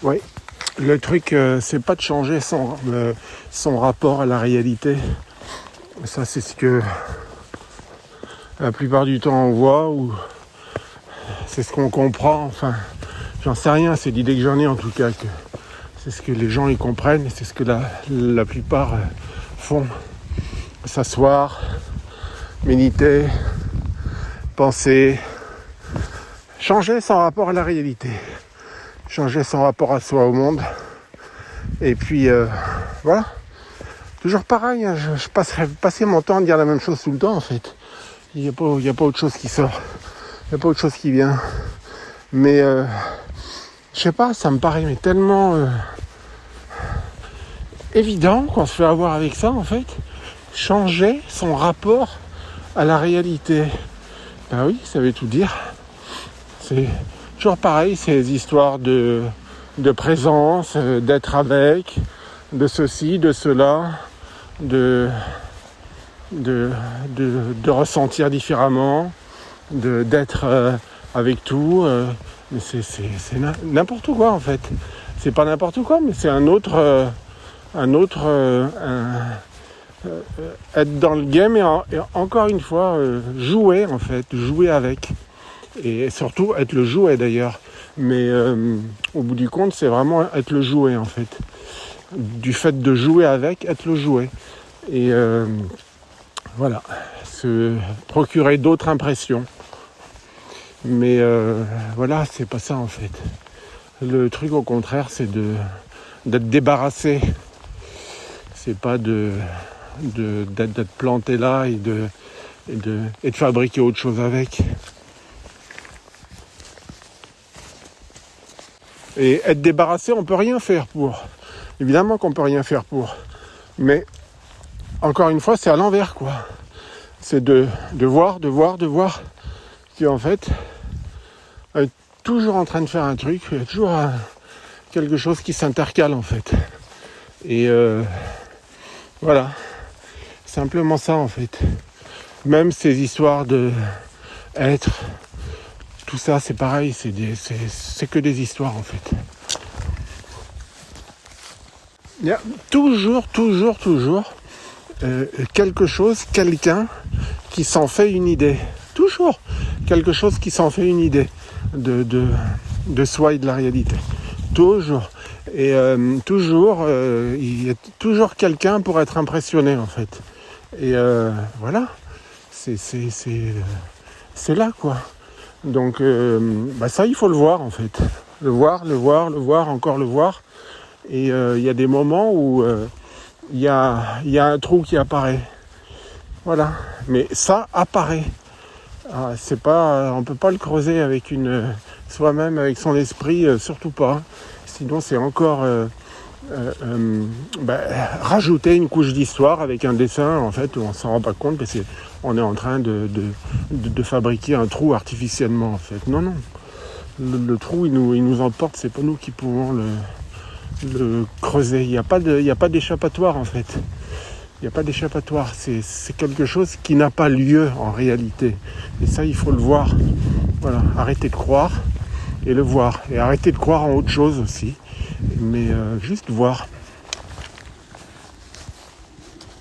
Oui, le truc, c'est pas de changer son rapport à la réalité. Ça, c'est ce que la plupart du temps on voit, ou c'est ce qu'on comprend. Enfin, j'en sais rien, c'est l'idée que j'en ai en tout cas, que c'est ce que les gens y comprennent, et c'est ce que la plupart font. S'asseoir, méditer, penser, changer son rapport à la réalité, changer son rapport à soi, au monde. Et puis voilà, toujours pareil, hein, je passerai passer mon temps à dire la même chose tout le temps en fait. Il n'y a pas autre chose qui sort, il n'y a pas autre chose qui vient. Mais je sais pas, ça me paraît mais tellement évident qu'on se fait avoir avec ça en fait. Changer son rapport à la réalité. Ben oui, ça veut tout dire. C'est toujours pareil, ces histoires de présence, d'être avec, de ceci, de cela, de ressentir différemment, d'être avec tout. Mais c'est n'importe quoi en fait. C'est pas n'importe quoi, mais c'est être dans le game et encore une fois jouer en fait, jouer avec. Et surtout être le jouet d'ailleurs. Mais au bout du compte, c'est vraiment être le jouet en fait. Du fait de jouer avec, être le jouet. Et voilà, se procurer d'autres impressions. Mais voilà, c'est pas ça en fait. Le truc au contraire, c'est d'être débarrassé. C'est pas d'être planté là et de fabriquer autre chose avec. Et être débarrassé, on peut rien faire pour. Évidemment qu'on peut rien faire pour. Mais encore une fois, c'est à l'envers quoi. C'est de voir qu'en fait, on est toujours en train de faire un truc, il y a toujours quelque chose qui s'intercale en fait. Et voilà, simplement ça en fait. Même ces histoires de être, tout ça c'est pareil, c'est que des histoires en fait. Il y a toujours quelque chose, quelqu'un qui s'en fait une idée. Toujours quelque chose qui s'en fait une idée de soi et de la réalité. Toujours. Et il y a toujours quelqu'un pour être impressionné en fait. Et voilà. C'est là quoi. Donc ça il faut le voir en fait. Le voir, encore le voir. Et il y a des moments où il y a un trou qui apparaît. Voilà. Mais ça apparaît. C'est pas, on peut pas le creuser avec soi-même, avec son esprit, surtout pas. Sinon c'est encore rajouter une couche d'histoire avec un dessin en fait où on s'en rend pas compte parce qu'on est en train de fabriquer un trou artificiellement en fait. Non. Le trou il nous emporte, c'est pas nous qui pouvons le creuser. Il n'y a pas d'échappatoire en fait. Il n'y a pas d'échappatoire. C'est quelque chose qui n'a pas lieu en réalité. Et ça, il faut le voir. Voilà. Arrêter de croire et le voir. Et arrêter de croire en autre chose aussi. Mais juste voir.